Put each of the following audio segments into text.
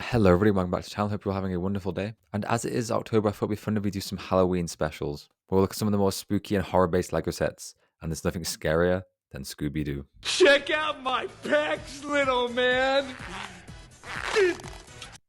Hello everybody, welcome back to the channel. Hope you're all having a wonderful day. And as it is October, I thought it'd be fun if we do some Halloween specials. We'll look at some of the more spooky and horror-based LEGO sets. And there's nothing scarier than Scooby-Doo. Check out my pecs, little man!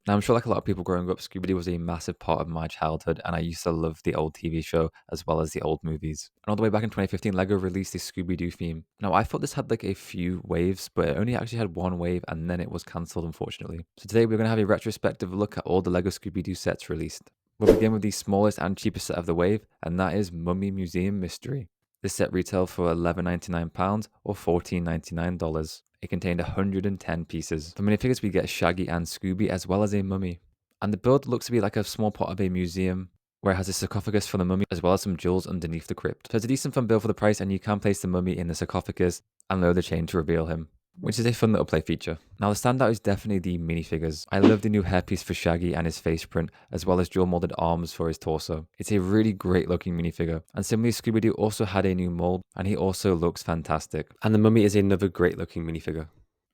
Now, I'm sure like a lot of people growing up, Scooby-Doo was a massive part of my childhood, and I used to love the old TV show as well as the old movies. And all the way back in 2015, LEGO released the Scooby-Doo theme. Now, I thought this had like a few waves, but it only actually had one wave, and then it was cancelled, unfortunately. So today we're going to have a retrospective look at all the LEGO Scooby-Doo sets released. We'll begin with the smallest and cheapest set of the wave, and that is Mummy Museum Mystery. This set retailed for £11.99 or $14.99. It contained 110 pieces. For minifigures, we get Shaggy and Scooby as well as a mummy. And the build looks to be like a small part of a museum where it has a sarcophagus for the mummy as well as some jewels underneath the crypt. So it's a decent fun build for the price, and you can place the mummy in the sarcophagus and lower the chain to reveal him, which is a fun little play feature. Now the standout is definitely the minifigures. I love the new hairpiece for Shaggy and his face print, as well as dual molded arms for his torso. It's a really great looking minifigure. And similarly, Scooby-Doo also had a new mold, and he also looks fantastic. And the mummy is another great looking minifigure.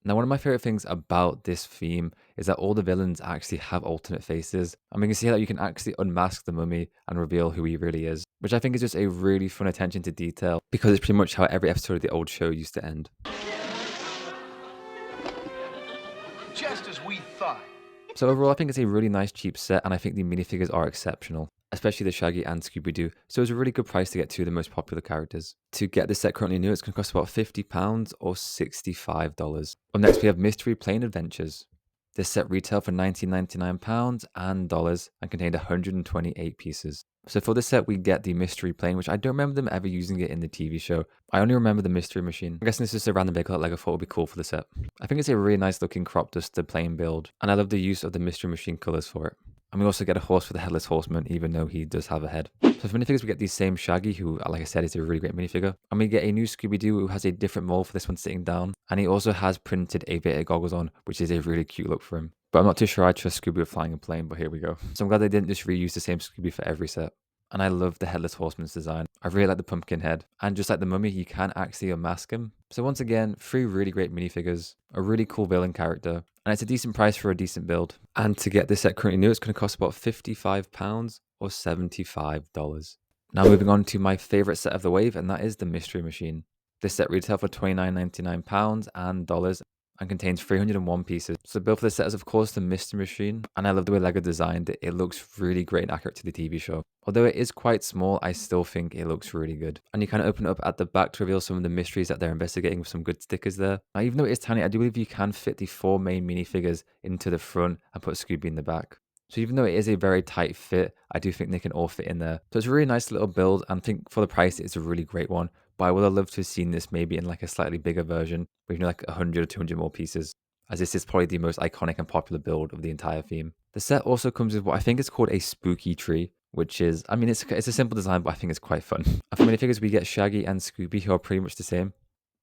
Now, one of my favorite things about this theme is that all the villains actually have alternate faces. And we can see that you can actually unmask the mummy and reveal who he really is, which I think is just a really fun attention to detail because it's pretty much how every episode of the old show used to end. Just as we thought. So overall, I think it's a really nice cheap set, and I think the minifigures are exceptional, especially the Shaggy and Scooby-Doo. So it's a really good price to get two of the most popular characters. To get this set currently new, it's going to cost about £50 or $65. Up next, we have Mystery Plane Adventures. This set retailed for £19.99 and dollars and contained 128 pieces. So for this set, we get the Mystery Plane, which I don't remember them ever using it in the TV show. I only remember the Mystery Machine. I'm guessing this is a random vehicle that LEGO thought would be cool for the set. I think it's a really nice looking crop dusted plane build, and I love the use of the Mystery Machine colors for it. And we also get a horse for the Headless Horseman, even though he does have a head. So for minifigures, we get the same Shaggy, who, like I said, is a really great minifigure. And we get a new Scooby-Doo who has a different mold for this one sitting down. And he also has printed aviator goggles on, which is a really cute look for him. But I'm not too sure I trust Scooby with flying a plane, but here we go. So I'm glad they didn't just reuse the same Scooby for every set. And I love the Headless Horseman's design. I really like the pumpkin head. And just like the mummy, you can actually unmask him. So once again, three really great minifigures, a really cool villain character, and it's a decent price for a decent build. And to get this set currently new, it's going to cost about £55 or $75. Now moving on to my favourite set of the wave, and that is the Mystery Machine. This set retailed for £29.99 and dollars and contains 301 pieces. So the build for this set is of course the Mystery Machine, and I love the way LEGO designed it. It looks really great and accurate to the TV show. Although it is quite small, I still think it looks really good. And you kind of open it up at the back to reveal some of the mysteries that they're investigating with some good stickers there. Now, even though it is tiny, I do believe you can fit the four main minifigures into the front and put Scooby in the back. So even though it is a very tight fit, I do think they can all fit in there. So it's a really nice little build, and I think for the price, it's a really great one. But I would have loved to have seen this maybe in like a slightly bigger version with like 100 or 200 more pieces, as this is probably the most iconic and popular build of the entire theme. The set also comes with what I think is called a spooky tree, which is, I mean, it's a simple design, but I think it's quite fun. And for minifigures, we get Shaggy and Scooby, who are pretty much the same.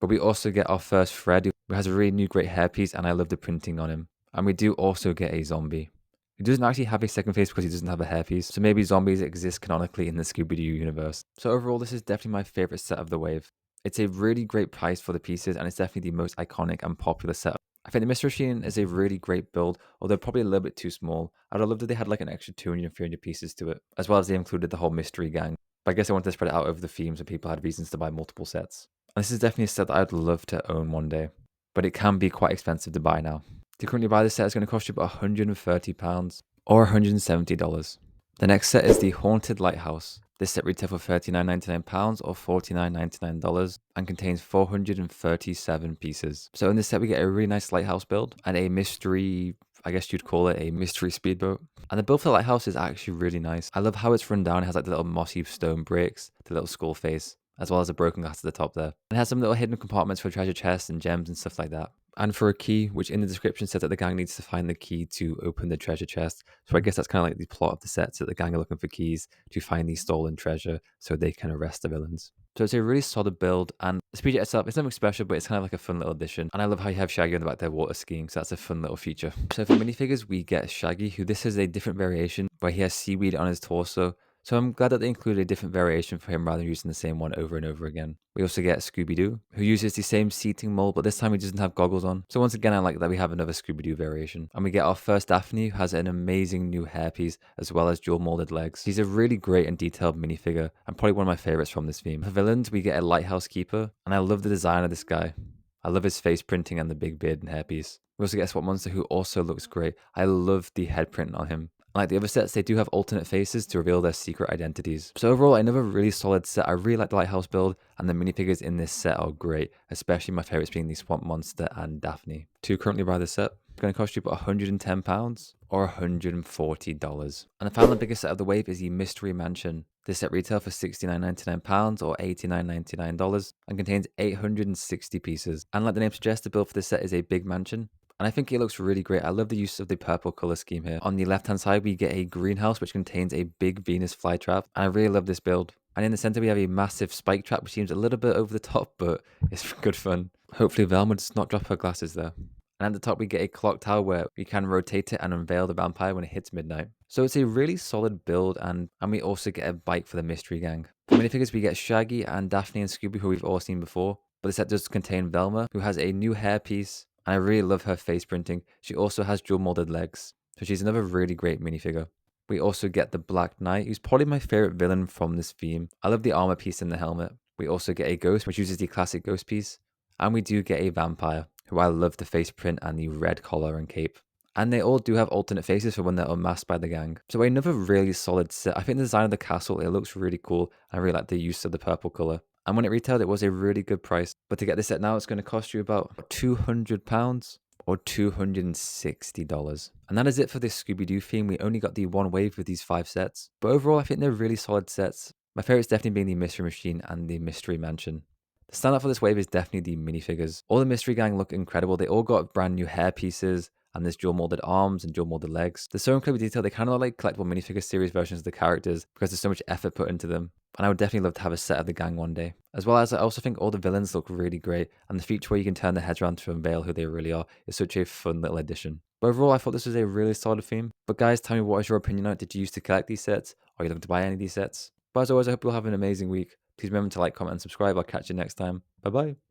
But we also get our first Fred, who has a really new great hairpiece, and I love the printing on him. And we do also get a zombie. He doesn't actually have a second face because he doesn't have a hairpiece, so maybe zombies exist canonically in the Scooby-Doo universe. So overall, this is definitely my favourite set of the wave. It's a really great price for the pieces, and it's definitely the most iconic and popular set. I think the Mystery Machine is a really great build, although probably a little bit too small. I'd have loved if they had like an extra 200, 300 pieces to it, as well as they included the whole mystery gang. But I guess I wanted to spread it out over the themes so people had reasons to buy multiple sets. And this is definitely a set that I'd love to own one day, but it can be quite expensive to buy now. To currently buy this set is going to cost you about £130 or $170. The next set is the Haunted Lighthouse. This set retails for £39.99 or $49.99 and contains 437 pieces. So in this set, we get a really nice lighthouse build and a mystery, I guess you'd call it a mystery speedboat. And the build for the lighthouse is actually really nice. I love how it's run down. It has like the little mossy stone bricks, the little skull face, as well as a broken glass at the top there. It has some little hidden compartments for treasure chests and gems and stuff like that. And for a key, which in the description says that the gang needs to find the key to open the treasure chest. So I guess that's kind of like the plot of the set, so the gang are looking for keys to find the stolen treasure so they can arrest the villains. So it's a really solid build, and the speedjet itself, it's nothing special, but it's kind of like a fun little addition. And I love how you have Shaggy on the back there water skiing, so that's a fun little feature. So for minifigures, we get Shaggy, who this is a different variation, where he has seaweed on his torso. So I'm glad that they included a different variation for him rather than using the same one over and over again. We also get Scooby-Doo, who uses the same seating mold, but this time he doesn't have goggles on. So once again, I like that we have another Scooby-Doo variation. And we get our first Daphne, who has an amazing new hairpiece, as well as dual molded legs. He's a really great and detailed minifigure, and probably one of my favorites from this theme. For villains, we get a Lighthouse keeper, and I love the design of this guy. I love his face printing and the big beard and hairpiece. We also get a Swap Monster who also looks great. I love the head print on him. Like the other sets, they do have alternate faces to reveal their secret identities. So overall, another really solid set. I really like the Lighthouse build, and the minifigures in this set are great, especially my favorites being the Swamp Monster and Daphne. To currently buy this set, it's going to cost you about £110 or $140. And the final and biggest set of the wave is the Mystery Mansion. This set retails for £69.99 or $89.99 and contains 860 pieces. And like the name suggests, the build for this set is a big mansion. And I think it looks really great. I love the use of the purple color scheme here. On the left hand side, we get a greenhouse which contains a big Venus flytrap. And I really love this build. And in the center, we have a massive spike trap, which seems a little bit over the top, but it's good fun. Hopefully Velma does not drop her glasses there. And at the top, we get a clock tower where we can rotate it and unveil the vampire when it hits midnight. So it's a really solid build, and we also get a bike for the mystery gang. For minifigures, we get Shaggy and Daphne and Scooby, who we've all seen before. But the set does contain Velma, who has a new hairpiece, and I really love her face printing. She also has dual molded legs, so she's another really great minifigure. We also get the Black Knight, who's probably my favorite villain from this theme. I love the armor piece and the helmet. We also get a ghost, which uses the classic ghost piece. And we do get a vampire, who I love the face print and the red collar and cape. And they all do have alternate faces for when they're unmasked by the gang. So another really solid set. I think the design of the castle, it looks really cool. I really like the use of the purple color. And when it retailed, it was a really good price. But to get this set now, it's going to cost you about £200 or $260. And that is it for this Scooby-Doo theme. We only got the one wave with these 5 sets. But overall, I think they're really solid sets. My favorites definitely being the Mystery Machine and the Mystery Mansion. The standout for this wave is definitely the minifigures. All the Mystery Gang look incredible. They all got brand new hair pieces, and there's dual molded arms and dual molded legs. They're so incredibly detailed. They kind of look like collectible minifigure series versions of the characters because there's so much effort put into them. And I would definitely love to have a set of the gang one day. As well as I also think all the villains look really great, and the feature where you can turn their heads around to unveil who they really are is such a fun little addition. But overall, I thought this was a really solid theme. But guys, tell me, what is your opinion on it? Did you used to collect these sets? Are you looking to buy any of these sets? But as always, I hope you'll have an amazing week. Please remember to like, comment, and subscribe. I'll catch you next time. Bye bye.